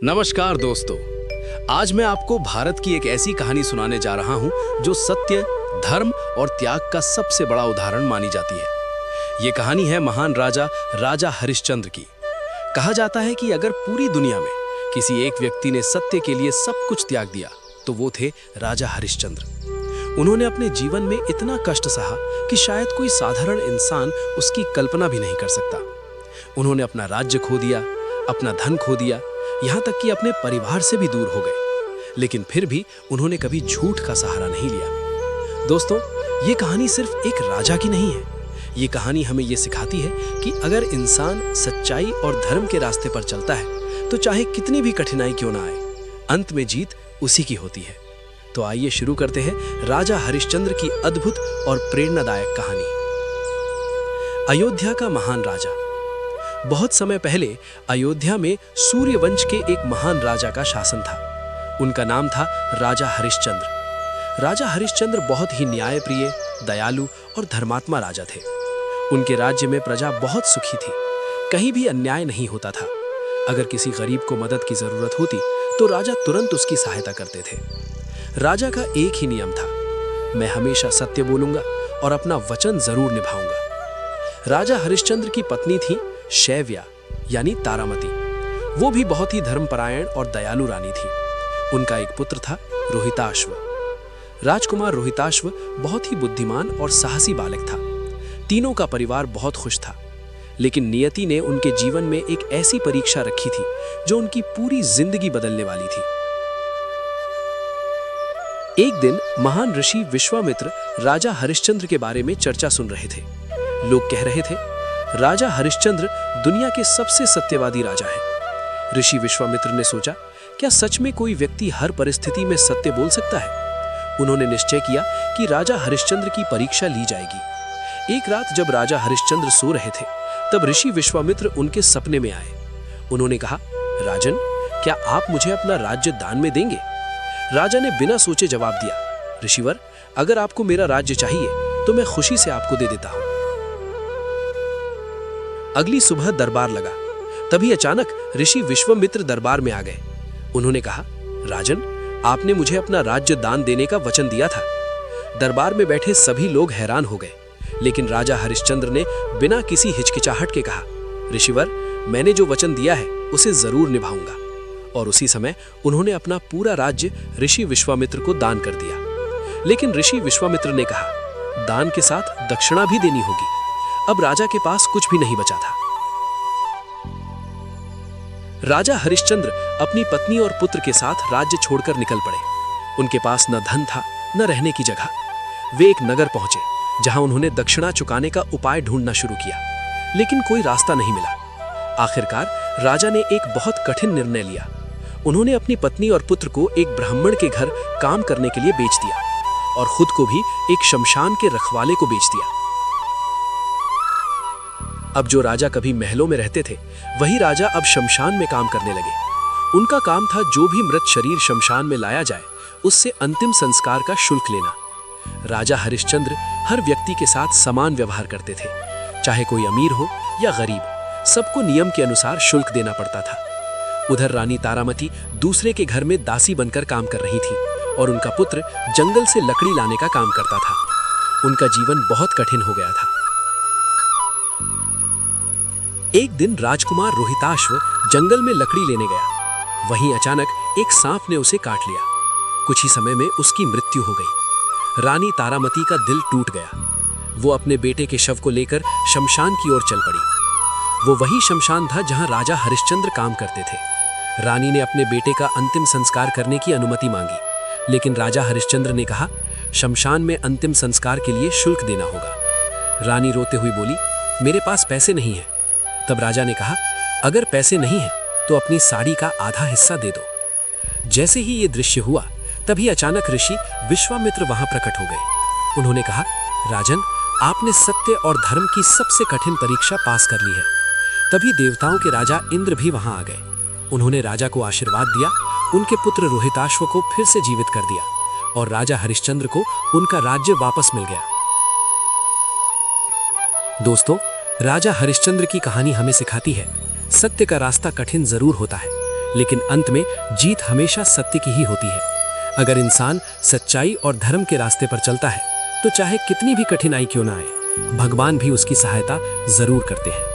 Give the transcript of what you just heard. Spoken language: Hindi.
नमस्कार दोस्तों। आज मैं आपको भारत की एक ऐसी कहानी सुनाने जा रहा हूं जो सत्य, धर्म और त्याग का सबसे बड़ा उदाहरण मानी जाती है। ये कहानी है महान राजा हरिश्चंद्र की। कहा जाता है कि अगर पूरी दुनिया में किसी एक व्यक्ति ने सत्य के लिए सब कुछ त्याग दिया तो वो थे राजा हरिश्चंद्र। उन्होंने अपने जीवन में इतना कष्ट सहा कि शायद कोई साधारण इंसान उसकी कल्पना भी नहीं कर सकता। उन्होंने अपना राज्य खो दिया, अपना धन खो दिया, यहाँ तक कि अपने परिवार से भी दूर हो गए, लेकिन फिर भी उन्होंने कभी झूठ का सहारा नहीं लिया। दोस्तों, ये कहानी सिर्फ एक राजा की नहीं है। ये कहानी हमें ये सिखाती है कि अगर इंसान सच्चाई और धर्म के रास्ते पर चलता है तो चाहे कितनी भी कठिनाई क्यों ना आए, अंत में जीत उसी की होती है। तो आइए शुरू करते हैं राजा हरिश्चंद्र की अद्भुत और प्रेरणादायक कहानी। अयोध्या का महान राजा। बहुत समय पहले अयोध्या में सूर्यवंश के एक महान राजा का शासन था। उनका नाम था राजा हरिश्चंद्र। राजा हरिश्चंद्र बहुत ही न्यायप्रिय, दयालु और धर्मात्मा राजा थे। उनके राज्य में प्रजा बहुत सुखी थी। कहीं भी अन्याय नहीं होता था। अगर किसी गरीब को मदद की जरूरत होती तो राजा तुरंत उसकी सहायता करते थे। राजा का एक ही नियम था, मैं हमेशा सत्य बोलूंगा और अपना वचन जरूर निभाऊंगा। राजा हरिश्चंद्र की पत्नी थी शैव्या यानी तारामती। वो भी बहुत ही धर्मपरायण और दयालु रानी थी। उनका एक पुत्र था रोहिताश्व। राजकुमार रोहिताश्व बहुत ही बुद्धिमान और साहसी बालक था। तीनों का परिवार बहुत खुश था, लेकिन नियति ने उनके जीवन में एक ऐसी परीक्षा रखी थी जो उनकी पूरी जिंदगी बदलने वाली थी। एक दिन महान ऋषि विश्वामित्र राजा हरिश्चंद्र के बारे में चर्चा सुन रहे थे। लोग कह रहे थे, राजा हरिश्चंद्र दुनिया के सबसे सत्यवादी राजा हैं। ऋषि विश्वामित्र ने सोचा, क्या सच में कोई व्यक्ति हर परिस्थिति में सत्य बोल सकता है? उन्होंने निश्चय किया कि राजा हरिश्चंद्र की परीक्षा ली जाएगी। एक रात जब राजा हरिश्चंद्र सो रहे थे, तब ऋषि विश्वामित्र उनके सपने में आए। उन्होंने कहा, राजन, क्या आप मुझे अपना राज्य दान में देंगे? राजा ने बिना सोचे जवाब दिया, ऋषिवर, अगर आपको मेरा राज्य चाहिए तो मैं खुशी से आपको दे देता हूं। अगली सुबह दरबार लगा। तभी अचानक ऋषि विश्वामित्र दरबार में आ गए। उन्होंने कहा, राजन, आपने मुझे अपना राज्य दान देने का वचन दिया था। दरबार में बैठे सभी लोग हैरान हो गए, लेकिन राजा हरिश्चंद्र ने बिना किसी हिचकिचाहट के कहा, ऋषिवर, मैंने जो वचन दिया है उसे जरूर निभाऊंगा। और उसी समय उन्होंने अपना पूरा राज्य ऋषि विश्वामित्र को दान कर दिया। लेकिन ऋषि विश्वामित्र ने कहा, दान के साथ दक्षिणा भी देनी होगी। अब राजा के पास कुछ भी नहीं बचा था। राजा हरिश्चंद्र अपनी पत्नी और पुत्र के साथ राज्य छोड़कर निकल पड़े। उनके पास न धन था, न रहने की जगह। वे एक नगर पहुंचे, जहां उन्होंने दक्षिणा चुकाने का उपाय ढूंढना शुरू किया, लेकिन कोई रास्ता नहीं मिला। आखिरकार राजा ने एक बहुत कठिन निर्णय लिया। उन्होंने अपनी पत्नी और पुत्र को एक ब्राह्मण के घर काम करने के लिए बेच दिया और खुद को भी एक शमशान के रखवाले को बेच दिया। अब जो राजा कभी महलों में रहते थे, वही राजा अब शमशान में काम करने लगे। उनका काम था जो भी मृत शरीर शमशान में लाया जाए, उससे अंतिम संस्कार का शुल्क लेना। राजा हरिश्चंद्र हर व्यक्ति के साथ समान व्यवहार करते थे, चाहे कोई अमीर हो या गरीब। सबको नियम के अनुसार शुल्क देना पड़ता था। उधर रानी तारामती दूसरे के घर में दासी बनकर काम कर रही थी और उनका पुत्र जंगल से लकड़ी लाने का काम करता था। उनका जीवन बहुत कठिन हो गया था। एक दिन राजकुमार रोहिताश्व जंगल में लकड़ी लेने गया। वहीं अचानक एक सांप ने उसे काट लिया। कुछ ही समय में उसकी मृत्यु हो गई। रानी तारामती का दिल टूट गया। वो अपने बेटे के शव को लेकर शमशान की ओर चल पड़ी। वो वही शमशान था जहां राजा हरिश्चंद्र काम करते थे। रानी ने अपने बेटे का अंतिम संस्कार करने की अनुमति मांगी, लेकिन राजा हरिश्चंद्र ने कहा, शमशान में अंतिम संस्कार के लिए शुल्क देना होगा। रानी रोते हुए बोली, मेरे पास पैसे नहीं है। तब राजा ने कहा, अगर पैसे नहीं है तो अपनी साड़ी का आधा हिस्सा दे दो। जैसे ही ये दृश्य हुआ, तभी अचानक ऋषि विश्वामित्र वहां प्रकट हो गए। उन्होंने कहा, राजन, आपने सत्य और धर्म की सबसे कठिन परीक्षा पास कर ली है। तभी देवताओं के राजा इंद्र भी वहां आ गए। उन्होंने राजा को आशीर्वाद दिया, उनके पुत्र रोहिताश्व को फिर से जीवित कर दिया और राजा हरिश्चंद्र को उनका राज्य वापस मिल गया। दोस्तों, राजा हरिश्चंद्र की कहानी हमें सिखाती है, सत्य का रास्ता कठिन जरूर होता है, लेकिन अंत में जीत हमेशा सत्य की ही होती है। अगर इंसान सच्चाई और धर्म के रास्ते पर चलता है तो चाहे कितनी भी कठिनाई क्यों ना आए, भगवान भी उसकी सहायता जरूर करते हैं।